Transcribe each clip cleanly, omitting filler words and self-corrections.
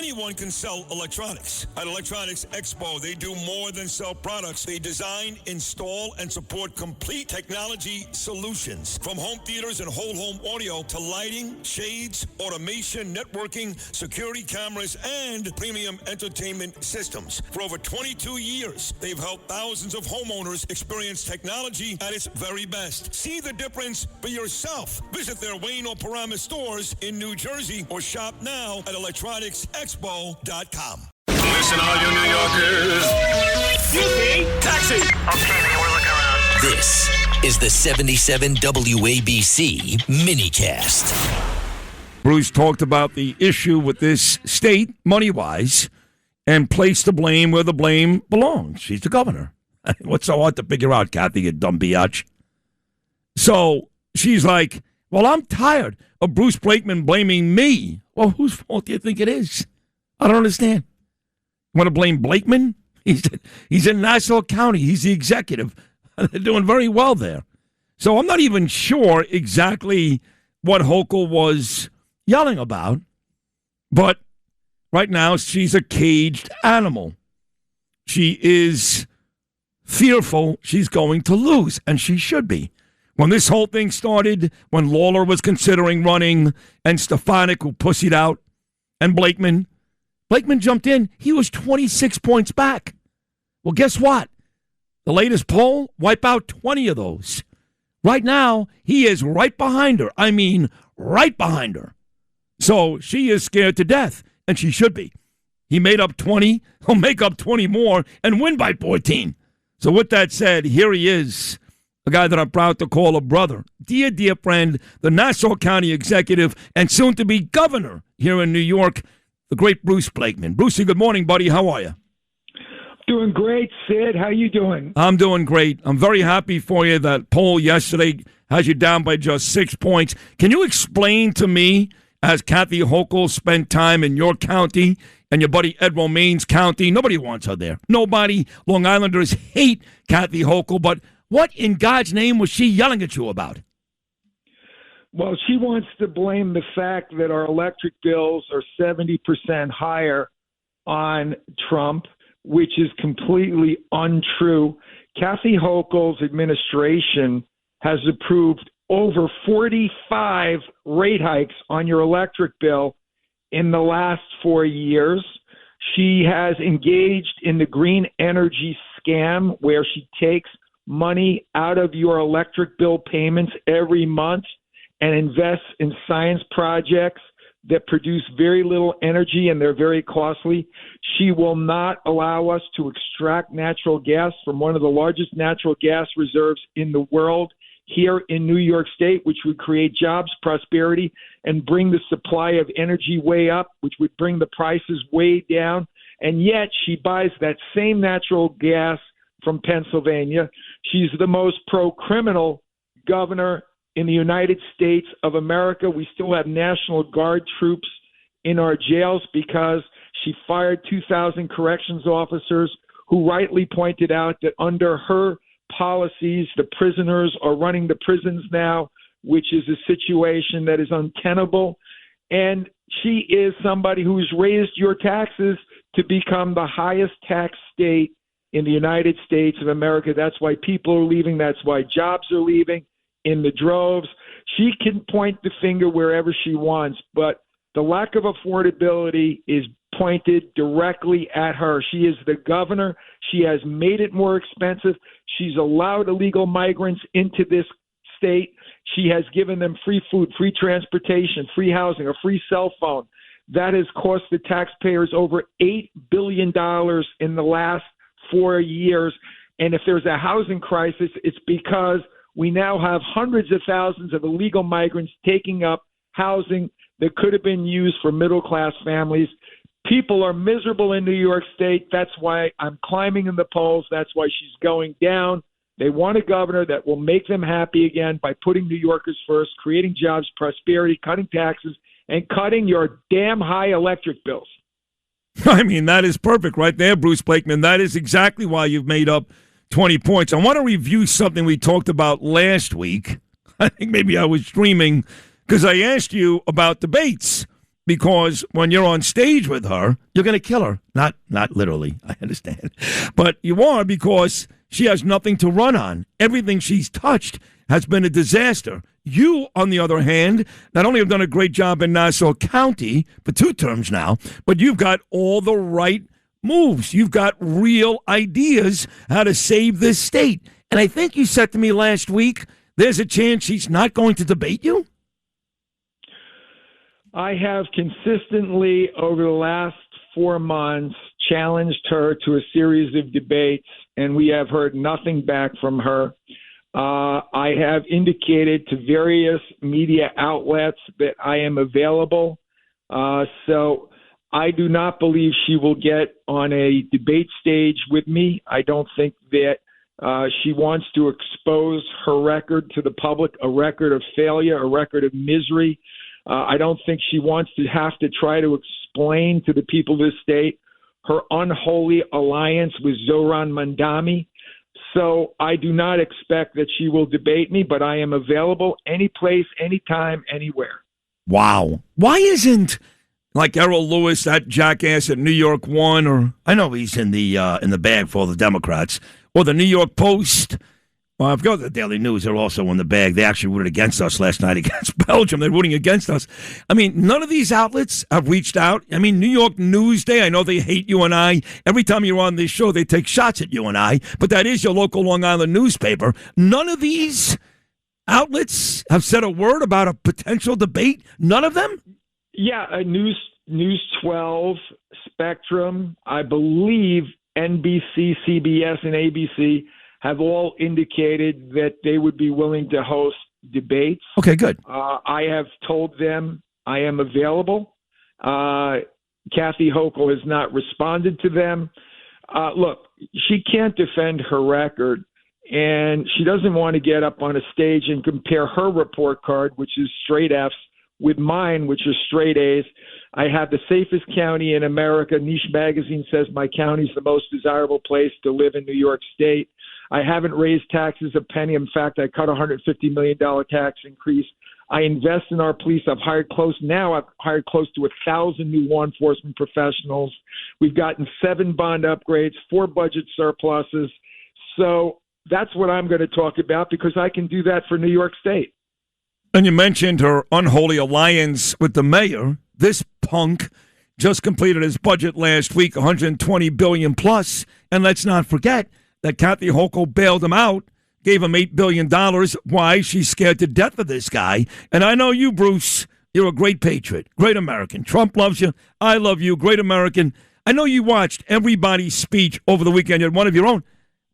Anyone can sell electronics. At Electronics Expo, they do more than sell products. They design, install, and support complete technology solutions. From home theaters and whole home audio to lighting, shades, automation, networking, security cameras, and premium entertainment systems. For over 22 years, they've helped thousands of homeowners experience technology at its very best. See the difference for yourself. Visit their Wayne or Paramus stores in New Jersey or shop now at electronicsexpo.com. Listen, all you New Yorkers. Taxi! Okay, man, we're looking around. This is the 77 WABC minicast. Bruce talked about the issue with this state, money-wise, and placed the blame where the blame belongs. She's the governor. What's so hard to figure out, Kathy, you dumb biatch? So she's like, well, I'm tired of Bruce Blakeman blaming me. Well, whose fault do you think it is? I don't understand. You want to blame Blakeman? He's in Nassau County. He's the executive. They're doing very well there. So I'm not even sure exactly what Hochul was yelling about. But right now, she's a caged animal. She is fearful she's going to lose, and she should be. When this whole thing started, when Lawler was considering running, and Stefanik, who pussied out, and Blakeman jumped in. He was 26 points back. Well, guess what? The latest poll, wipe out 20 of those. Right now, he is right behind her. I mean, right behind her. So she is scared to death, and she should be. He made up 20. He'll make up 20 more and win by 14. So with that said, here he is, a guy that I'm proud to call a brother. Dear friend, the Nassau County executive and soon-to-be governor here in New York, the great Bruce Blakeman. Brucey, good morning, buddy. How are you? Doing great, Sid. How you doing? I'm doing great. I'm very happy for you. That poll yesterday has you down by just 6 points. Can you explain to me, as Kathy Hochul spent time in your county and your buddy Ed Romaine's county, nobody wants her there. Nobody. Long Islanders hate Kathy Hochul, but what in God's name was she yelling at you about? Well, she wants to blame the fact that our electric bills are 70% higher on Trump, which is completely untrue. Kathy Hochul's administration has approved over 45 rate hikes on your electric bill in the last 4 years. She has engaged in the green energy scam where she takes money out of your electric bill payments every month and invests in science projects that produce very little energy and they're very costly. She will not allow us to extract natural gas from one of the largest natural gas reserves in the world here in New York State, which would create jobs, prosperity, and bring the supply of energy way up, which would bring the prices way down. And yet she buys that same natural gas from Pennsylvania. She's the most pro-criminal governor in the United States of America. We still have National Guard troops in our jails because she fired 2,000 corrections officers who rightly pointed out that under her policies, the prisoners are running the prisons now, which is a situation that is untenable. And she is somebody who's raised your taxes to become the highest tax state in the United States of America. That's why people are leaving. That's why jobs are leaving in the droves. She can point the finger wherever she wants, but the lack of affordability is pointed directly at her. She is the governor. She has made it more expensive. She's allowed illegal migrants into this state. She has given them free food, free transportation, free housing, a free cell phone. That has cost the taxpayers over $8 billion in the last 4 years. And if there's a housing crisis, it's because we now have hundreds of thousands of illegal migrants taking up housing that could have been used for middle-class families. People are miserable in New York State. That's why I'm climbing in the polls. That's why she's going down. They want a governor that will make them happy again by putting New Yorkers first, creating jobs, prosperity, cutting taxes, and cutting your damn high electric bills. I mean, that is perfect right there, Bruce Blakeman. That is exactly why you've made up 20 points. I want to review something we talked about last week. I think maybe I was dreaming because I asked you about debates. because when you're on stage with her, you're going to kill her. Not literally, I understand. But you are, because she has nothing to run on. Everything she's touched has been a disaster. You, on the other hand, not only have done a great job in Nassau County for 2 terms now, but you've got all the right moves. You've got real ideas how to save this state. And I think you said to me last week, there's a chance she's not going to debate you? I have consistently, over the last 4 months, challenged her to a series of debates, and we have heard nothing back from her. I have indicated to various media outlets that I am available. So I do not believe she will get on a debate stage with me. I don't think that she wants to expose her record to the public, a record of failure, a record of misery. I don't think she wants to have to try to explain to the people of this state her unholy alliance with Zoran Mandami. So I do not expect that she will debate me, but I am available any place, anytime, anywhere. Wow. Why isn't, like Errol Lewis, that jackass at New York One, or I know he's in the bag for all the Democrats, or the New York Post? Well, I've got the Daily News. They're also in the bag. They actually rooted against us last night against Belgium. They're rooting against us. I mean, none of these outlets have reached out. I mean, New York Newsday, I know they hate you and I. Every time you're on this show, they take shots at you and I. But that is your local Long Island newspaper. None of these outlets have said a word about a potential debate. None of them? Yeah, News 12, Spectrum, I believe NBC, CBS, and ABC have all indicated that they would be willing to host debates. Okay, good. I have told them I am available. Kathy Hochul has not responded to them. Look, she can't defend her record, and she doesn't want to get up on a stage and compare her report card, which is straight Fs, with mine, which are straight A's. I have the safest county in America. Niche Magazine says my county is the most desirable place to live in New York State. I haven't raised taxes a penny. In fact, I cut a $150 million tax increase. I invest in our police. I've hired close to 1,000 new law enforcement professionals. We've gotten 7 bond upgrades, 4 budget surpluses. So that's what I'm going to talk about, because I can do that for New York State. And you mentioned her unholy alliance with the mayor. This punk just completed his budget last week, $120 billion plus. And let's not forget that Kathy Hochul bailed him out, gave him $8 billion. Why? She's scared to death of this guy. And I know you, Bruce, you're a great patriot, great American. Trump loves you. I love you, great American. I know you watched everybody's speech over the weekend. You had one of your own.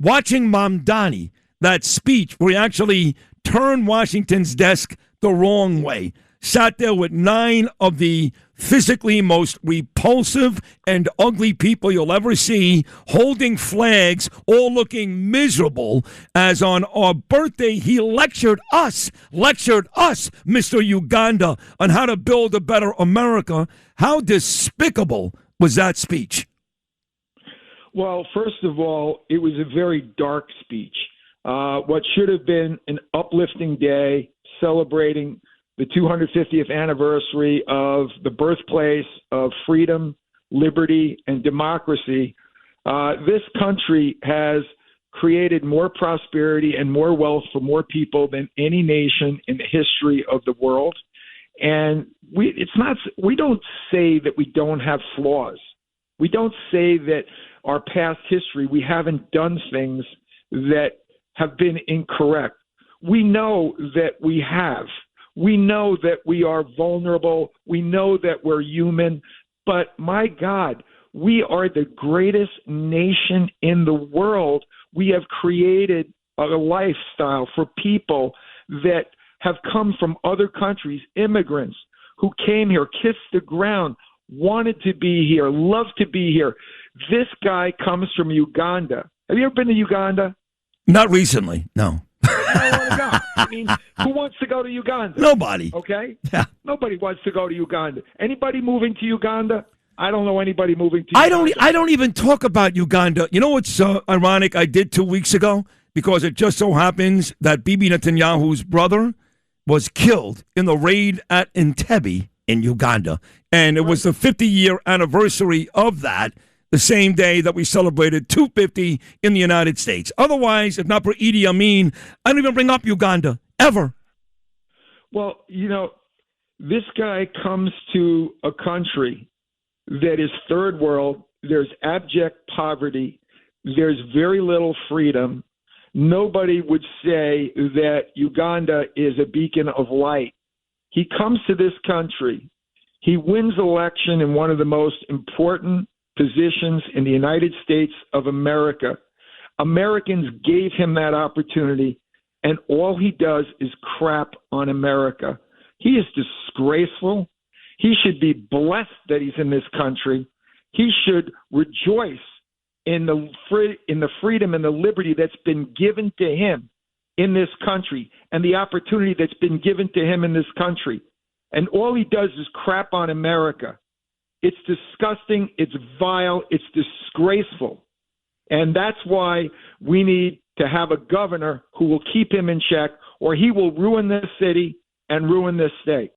Watching Mamdani, that speech where he actually turned Washington's desk the wrong way, sat there with 9 of the physically most repulsive and ugly people you'll ever see, holding flags, all looking miserable, as on our birthday he lectured us, Mr. Uganda, on how to build a better America. How despicable was that speech? Well, first of all, it was a very dark speech. What should have been an uplifting day celebrating the 250th anniversary of the birthplace of freedom, liberty, and democracy. This country has created more prosperity and more wealth for more people than any nation in the history of the world. And we don't say that we don't have flaws. We don't say that our past history, we haven't done things that have been incorrect. We know that we have. We know that we are vulnerable. We know that we're human. But my God, we are the greatest nation in the world. We have created a lifestyle for people that have come from other countries, immigrants who came here, kissed the ground, wanted to be here, loved to be here. This guy comes from Uganda. Have you ever been to Uganda? Not recently, no. I want to go. I mean, who wants to go to Uganda? Nobody. Okay? Yeah. Nobody wants to go to Uganda. Anybody moving to Uganda? I don't know anybody moving to Uganda. I don't even talk about Uganda. You know what's ironic? I did 2 weeks ago, because it just so happens that Bibi Netanyahu's brother was killed in the raid at Entebbe in Uganda. And it was the 50-year anniversary of that, the same day that we celebrated 250 in the United States. Otherwise, if not for Idi Amin, I don't even bring up Uganda, ever. Well, this guy comes to a country that is third world. There's abject poverty. There's very little freedom. Nobody would say that Uganda is a beacon of light. He comes to this country. He wins election in one of the most important positions in the United States of America. Americans gave him that opportunity, and all he does is crap on America. He is disgraceful. He should be blessed that he's in this country. He should rejoice in the freedom and the liberty that's been given to him in this country and the opportunity that's been given to him in this country. And all he does is crap on America. It's disgusting. It's vile. It's disgraceful. And that's why we need to have a governor who will keep him in check, or he will ruin this city and ruin this state.